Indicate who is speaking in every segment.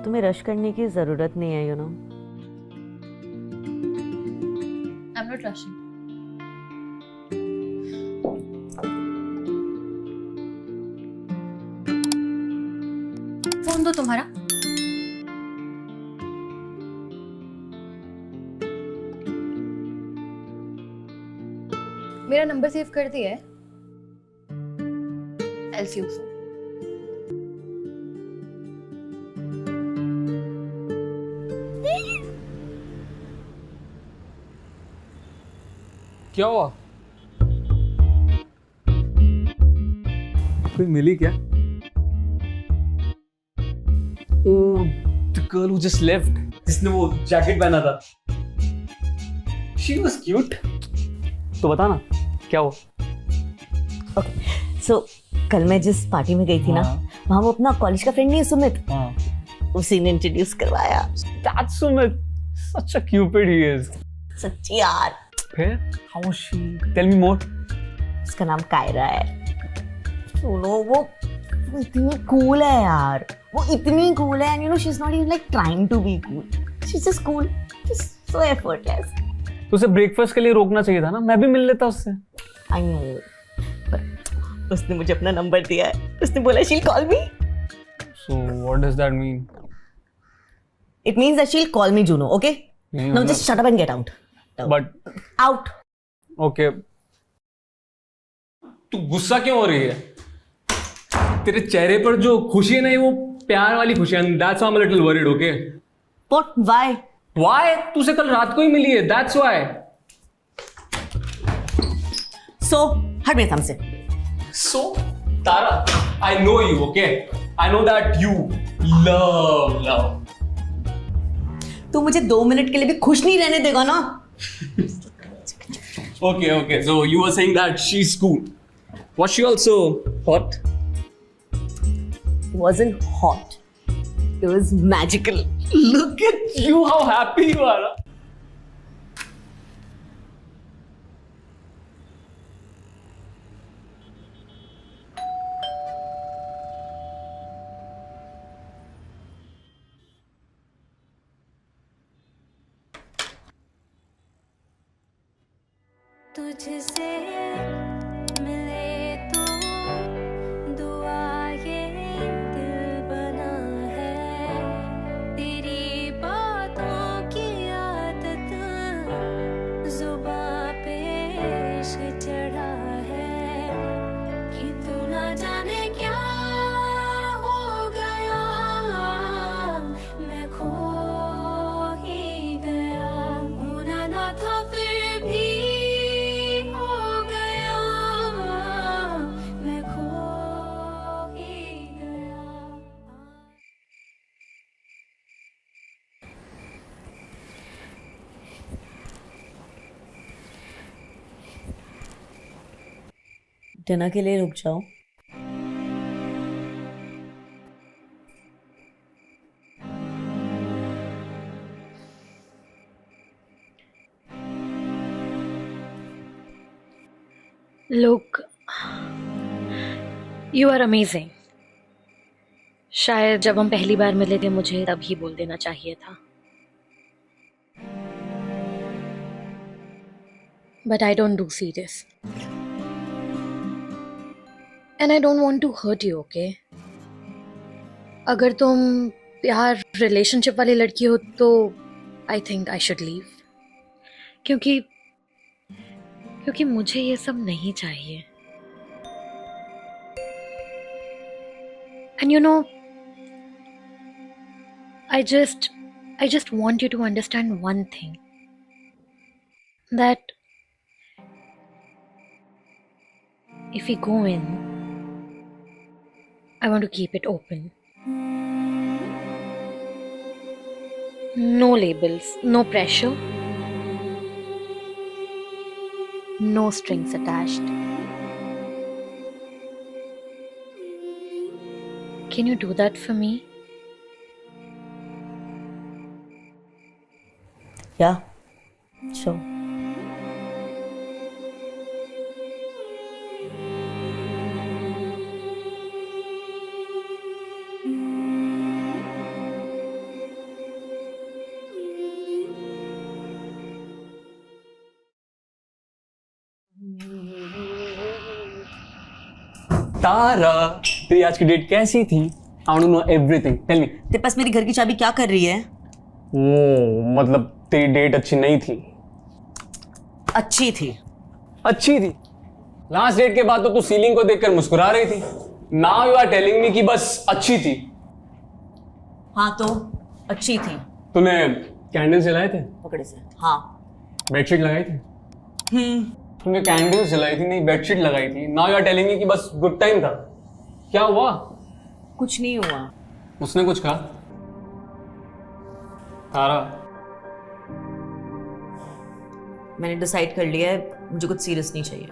Speaker 1: तुम्हें रश करने की जरूरत नहीं है,
Speaker 2: I'm not rushing. फोन दो तुम्हारा। मेरा नंबर सेव कर दिया है। I'll see you soon.
Speaker 3: क्या हुआ? कोई मिली क्या? ओह, the girl who just left, जिसने वो जैकेट पहना था। She was cute. तो बता ना, क्या हुआ?
Speaker 1: ओके सो कल मैं जिस पार्टी में गई थी ना, वहाँ वो अपना कॉलेज का फ्रेंड नहीं है सुमित, उसी ने इंट्रोड्यूस करवाया।
Speaker 3: That's Sumit. Such a cupid he is.
Speaker 1: सच्ची यार।
Speaker 3: फिर how was she? Tell me more.
Speaker 1: उसका नाम कायरा है। सुनो वो इतनी कूल है यार, वो इतनी कूल है, and she's not even like trying to be cool. She's just cool, just so effortless.
Speaker 3: तो उसे ब्रेकफास्ट के लिए रोकना चाहिए था ना, मैं भी मिल लेता उससे।
Speaker 1: I know, but उसने मुझे अपना नंबर दिया है, उसने बोला she'll call me.
Speaker 3: So what does that mean?
Speaker 1: It means that she'll call me Juno, okay? Now just shut up and get out.
Speaker 3: But
Speaker 1: Out.
Speaker 3: okay. तू गुस्सा क्यों हो रही है? तेरे चेहरे पर जो खुशी है ना, वो प्यार वाली खुशी है। That's why I'm a little worried, okay?
Speaker 1: What? Why?
Speaker 3: Why? तुझसे कल रात को ही मिली है। That's why.
Speaker 1: So, हट मेरे सामने।
Speaker 3: So, Tara, I know you, okay? I know that you love.
Speaker 1: तू मुझे 2 मिनट के लिए भी खुश नहीं रहने देगा ना?
Speaker 3: Okay. So you were saying that she's cool. Was she also hot?
Speaker 1: It wasn't hot. It was magical.
Speaker 3: Look at you, how happy you are.
Speaker 4: तुझसे मिले तो दुआ ये दिल बना है, तेरी बातों की आदत जुबां पे इश्क चढ़ा है, कि तू ना जाने क्या हो गया, मैं खो ही गया, होना ना था फिर भी
Speaker 1: डिनर के लिए रुक जाओ।
Speaker 2: Look, you are amazing. शायद जब हम पहली बार मिले थे मुझे तभी बोल देना चाहिए था। But I don't do serious. And I don't want to hurt you, okay? अगर तुम प्यार रिलेशनशिप वाली लड़की हो तो I think I should leave. क्योंकि मुझे ये सब नहीं चाहिए। And you know, I just want you to understand one thing. That if we go in, I want to keep it open. No labels, no pressure, no strings attached. Can you do that for me?
Speaker 1: Yeah, sure.
Speaker 3: तारा तेरी आज की date कैसी थी? I want to know everything, tell me.
Speaker 1: तेरे पास मेरी घर की चाबी क्या कर रही है?
Speaker 3: ओ मतलब तेरी डेट अच्छी नहीं थी?
Speaker 1: अच्छी थी।
Speaker 3: अच्छी थी? लास्ट डेट के बाद तो तू सीलिंग को देखकर मुस्कुरा रही थी। Now you are telling me कि बस अच्छी थी।
Speaker 1: हाँ तो अच्छी थी।
Speaker 3: तूने कैंडल जलाए थे?
Speaker 1: पकड़े से। हाँ।
Speaker 3: बेडशीट लगाई थी? तूने कैंडल जलाई थी नहीं बेडशीट लगाई थी। Now you are telling me कि बस गुड टाइम था। क्या हुआ?
Speaker 1: कुछ नहीं हुआ।
Speaker 3: उसने कुछ कहा? तारा
Speaker 1: मैंने डिसाइड कर लिया है मुझे कुछ सीरियस नहीं चाहिए।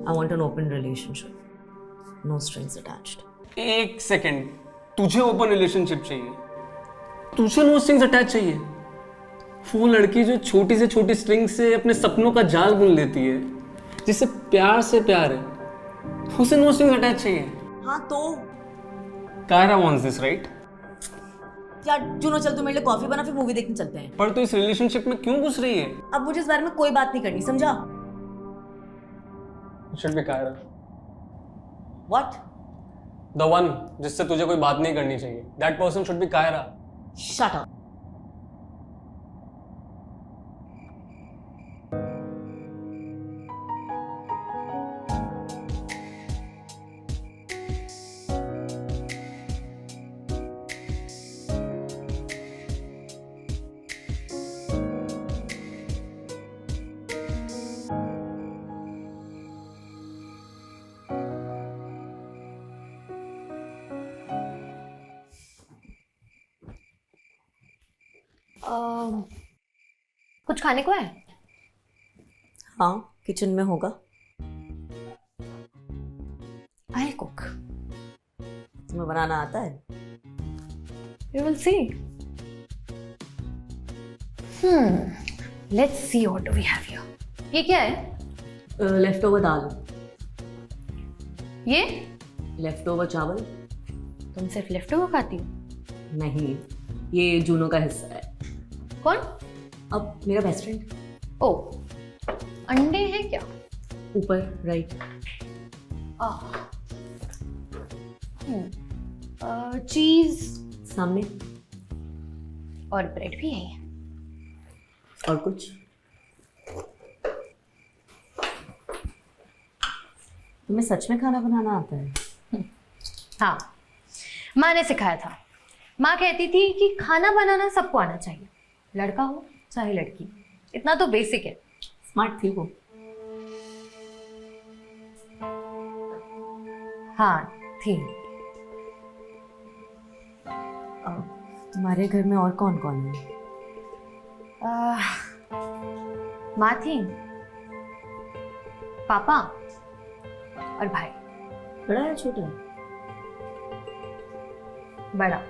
Speaker 1: I want an open relationship, no strings attached.
Speaker 3: एक सेकेंड, तुझे ओपन रिलेशनशिप चाहिए? तुझे नो स्ट्रिंग्स अटैच चाहिए? वो लड़की जो छोटी से छोटी स्ट्रिंग से अपने सपनों का जाल बुन लेती है, जिससे प्यार से प्यार है, उसे नो स्ट्रिंग्स अटैच चाहिए?
Speaker 1: हाँ तो
Speaker 3: कायरा वांट्स दिस राइट?
Speaker 1: यार चुनो, चल तू मेरे लिए कॉफी बना, फिर मूवी देखने चलते हैं।
Speaker 3: पर तू इस रिलेशनशिप में क्यों घुस रही है?
Speaker 1: अब मुझे इस बारे में कोई बात नहीं करनी, समझा?
Speaker 3: Should be Kaira,
Speaker 1: what?
Speaker 3: The one जिससे तुझे कोई बात नहीं करनी चाहिए। That person should be Kaira.
Speaker 1: Shut up.
Speaker 2: कुछ खाने को है?
Speaker 1: हाँ किचन में होगा।
Speaker 2: I'll cook.
Speaker 1: तुम्हें बनाना आता है?
Speaker 2: We will see. Let's see what do we have here. ये क्या है?
Speaker 1: लेफ्ट ओवर दाल।
Speaker 2: ये?
Speaker 1: लेफ्ट ओवर चावल।
Speaker 2: तुम सिर्फ लेफ्ट ओवर खाती हो?
Speaker 1: नहीं, ये जूनो का हिस्सा है।
Speaker 2: कौन?
Speaker 1: अब मेरा बेस्ट फ्रेंड।
Speaker 2: ओ, अंडे हैं क्या?
Speaker 1: ऊपर राइट।
Speaker 2: चीज
Speaker 1: सामने।
Speaker 2: और ब्रेड भी है।
Speaker 1: और कुछ? तुम्हें सच में खाना बनाना आता है?
Speaker 2: हाँ, माँ ने सिखाया था। माँ कहती थी कि खाना बनाना सबको आना चाहिए, लड़का हो चाहे लड़की, इतना तो बेसिक है।
Speaker 1: स्मार्ट थी वो।
Speaker 2: हाँ थी।
Speaker 1: तुम्हारे घर में और कौन कौन है?
Speaker 2: माँ थी, पापा और भाई।
Speaker 1: बड़ा है छोटा?
Speaker 2: बड़ा,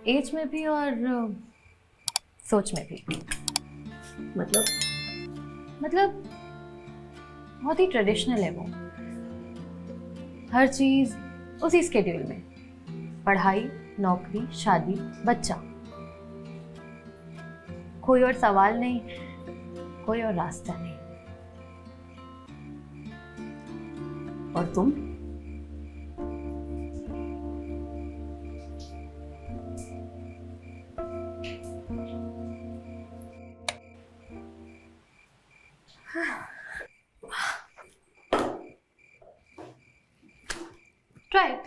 Speaker 2: एज में भी और सोच में भी। मतलब बहुत ही ट्रेडिशनल है वो। हर चीज उसी स्केड्यूल में, पढ़ाई, नौकरी, शादी, बच्चा। कोई और सवाल नहीं, कोई और रास्ता नहीं।
Speaker 1: और तुम?
Speaker 2: Try it.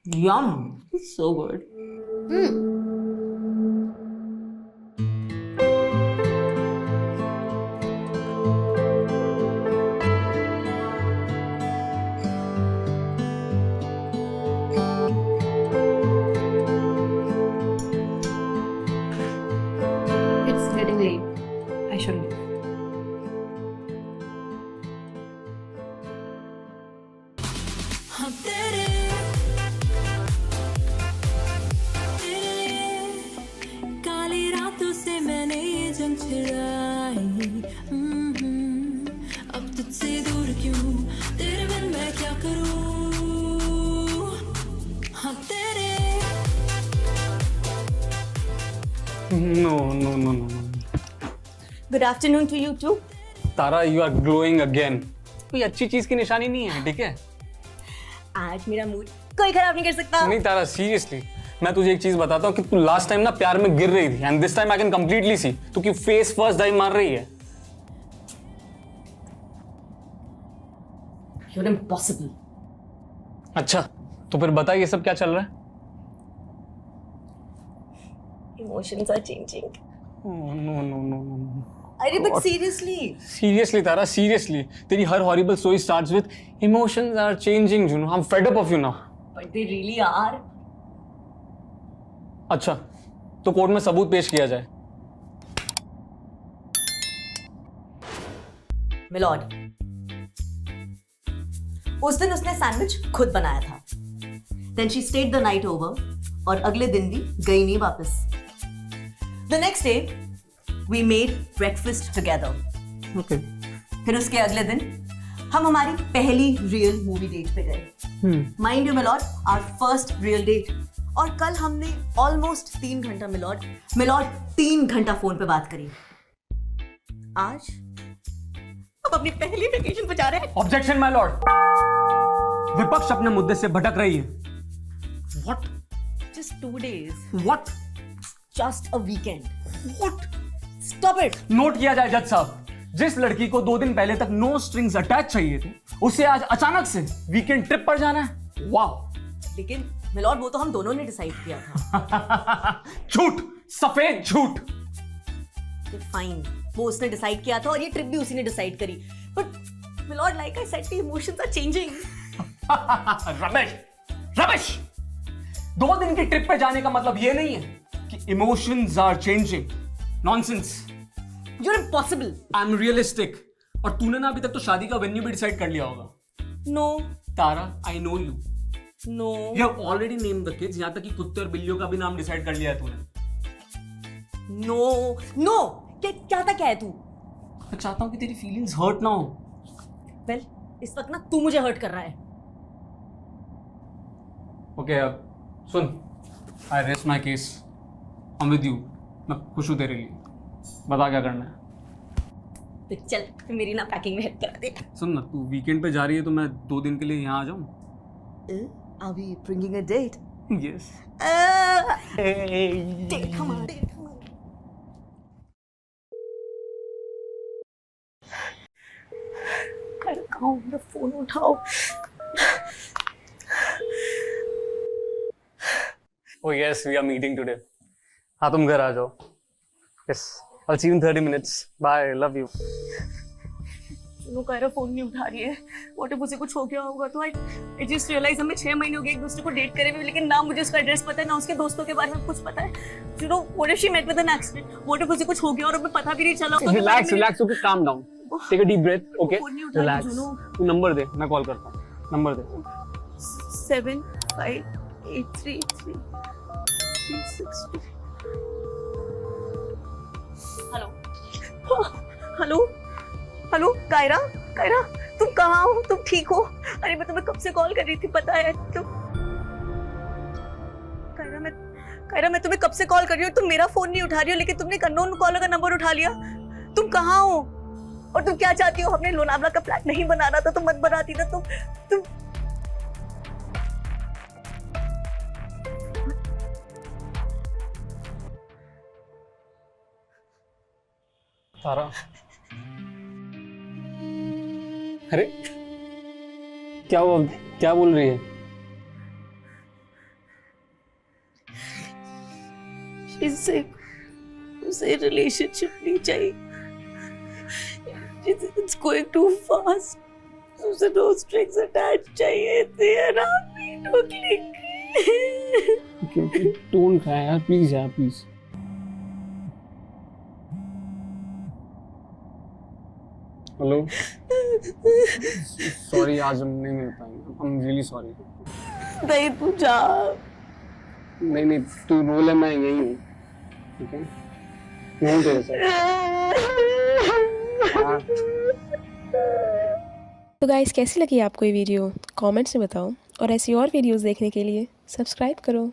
Speaker 1: Yum! It's so good.
Speaker 2: It's getting late. I should leave.
Speaker 4: हम तेरे काली रातों से मैंने ये जंग छिड़ाई। अब तुझसे दूर क्यों, तेरे बिन मैं क्या करूं। हम तेरे
Speaker 3: no no no no
Speaker 1: Good afternoon to you too.
Speaker 3: Tara, you are glowing again. कोई अच्छी चीज की निशानी नहीं है, ठीक है?
Speaker 1: आज मेरा मूड कोई खराब नहीं कर सकता.
Speaker 3: नहीं तारा, सीरियसली मैं तुझे एक चीज बताता हूँ कि तू लास्ट टाइम ना प्यार में गिर रही थी, and this time I can completely see तू कि फेस फर्स्ट डाइव मार रही है.
Speaker 1: You're impossible.
Speaker 3: अच्छा, तो फिर बता ये सब क्या चल रहा है?
Speaker 1: Emotions are changing.
Speaker 3: No no no no.
Speaker 1: अरे but seriously.
Speaker 3: Seriously Tara, seriously तेरी हर horrible story starts with emotions are changing, you know. I am fed up of you now.
Speaker 1: But they really are.
Speaker 3: अच्छा, तो court में सबूत पेश किया जाए.
Speaker 1: मिलॉर्ड, उस दिन उसने सैंडविच खुद बनाया था. Then she stayed the night over और अगले दिन भी गई नहीं वापस. The next day we made breakfast together.
Speaker 3: Okay.
Speaker 1: फिर उसके अगले दिन हम हमारी पहली रियल मूवी डेट पे गए. Mind you milord, our first real date. और कल हमने ऑलमोस्ट 3 घंटा मिलॉर्ड 3 घंटा फोन पे बात करी. आज हम अपनी पहली वेकेशन पे जा रहे हैं.
Speaker 3: Objection my Lord. विपक्ष अपने मुद्दे से भटक रही है. What?
Speaker 1: Just 2 days.
Speaker 3: What?
Speaker 1: Just a weekend.
Speaker 3: What?
Speaker 1: Stop it.
Speaker 3: Note किया जाए जज साहब, जिस लड़की को 2 दिन पहले तक नो स्ट्रिंग्स अटैच चाहिए थे, उसे आज अचानक से वीकेंड ट्रिप पर जाना है. वाह.
Speaker 1: लेकिन मिलॉर्ड, वो तो हम दोनों ने डिसाइड किया था.
Speaker 3: झूठ, सफेद झूठ.
Speaker 1: फाइन, वो उसने डिसाइड किया था और ये ट्रिप भी उसी ने डिसाइड करी. But milord, like I said, emotions are changing.
Speaker 3: Ramesh, Ramesh, 2 दिन की ट्रिप पे जाने का मतलब ये नहीं है कि emotions are changing. Nonsense.
Speaker 1: You're impossible.
Speaker 3: I am realistic. और तूने ना अभी तक तो शादी का वेन्यू भी डिसाइड कर लिया होगा.
Speaker 1: No.
Speaker 3: Tara, I know you.
Speaker 1: No.
Speaker 3: You have already named the kids. यहाँ तक कि कुत्ते और बिल्लियों का भी नाम डिसाइड कर लिया है तूने.
Speaker 1: No. No. क्या है तू?
Speaker 3: मैं चाहता हूँ कि तेरी फीलिंग्स हर्ट ना हो.
Speaker 1: Well, इस वक्त ना तू मुझे हर्ट कर रहा है.
Speaker 3: ओके, अब सुन. I rest my case. I am with you. मैं खुश हूँ तेरे लिए. बता क्या करना है.
Speaker 1: तो चल, मेरी ना पैकिंग में हेल्प करा दे.
Speaker 3: सुन ना, तू वीकेंड पे जा रही है तो मैं 2 दिन के लिए यहाँ आ जाऊँ.
Speaker 1: Are we bringing a date?
Speaker 3: Yes.
Speaker 1: Date, come on. Date, come on. अरे कहाँ मेरा फोन उठाओ.
Speaker 3: Oh yes, we are meeting today. हाँ, तुम घर आ जाओ. Yes, I'll see you in 30 minutes. Bye, love you.
Speaker 1: वो कह रहा फोन नहीं उठा रही है. व्हाट इफ उसे कुछ हो गया होगा तो आई जस्ट रियलाइज हमें 6 महीने हो गए एक दूसरे को डेट करे हुए, लेकिन ना मुझे उसका एड्रेस पता है ना उसके दोस्तों के बारे में कुछ पता है. You know, what if she met with an accident? What if उसे कुछ हो गया और हमें पता भी नहीं चला?
Speaker 3: Relax, okay, calm down. Take a deep breath, okay?
Speaker 1: Phone नहीं उठा रही,
Speaker 3: Relax.
Speaker 1: जुनू.
Speaker 3: तू नंबर दे, मैं कॉल करता हूँ. नंबर दे.
Speaker 1: 7 5 8 3 3 3 6 हेलो हेलो. कायरा, कायरा, तुम कहाँ हो? तुम ठीक हो? अरे मैं तुम्हें कब से कॉल कर रही थी, पता है तुम. कायरा, मैं तुम्हें कब से कॉल कर रही हूँ, तुम मेरा फोन नहीं उठा रही हो, लेकिन तुमने एक अननोन कॉलर का नंबर उठा लिया. तुम कहाँ हो और तुम क्या चाहती हो? हमने लोनावला का प्लान नहीं बनाना था तो मत बनाती ना तुम.
Speaker 3: तारा, अरे क्या हुआ? क्या बोल रही है?
Speaker 1: उसे रिलेशनशिप नहीं चाहिए. It's going too fast. उसे no strings attached चाहिए थे ना. No click.
Speaker 3: Okay, don't cry यार, प्लीज यार, प्लीज. हेलो. सॉरी, आज हम नहीं मिल पाएंगे. I'm really sorry.
Speaker 1: नहीं, तू जा.
Speaker 3: नहीं, तू रोल है, मैं यही हूँ. ठीक है, मैं हूँ तेरे साथ.
Speaker 5: तो गाइस, कैसी लगी आपको ये वीडियो? कमेंट्स में बताओ और ऐसी और वीडियोस देखने के लिए सब्सक्राइब करो.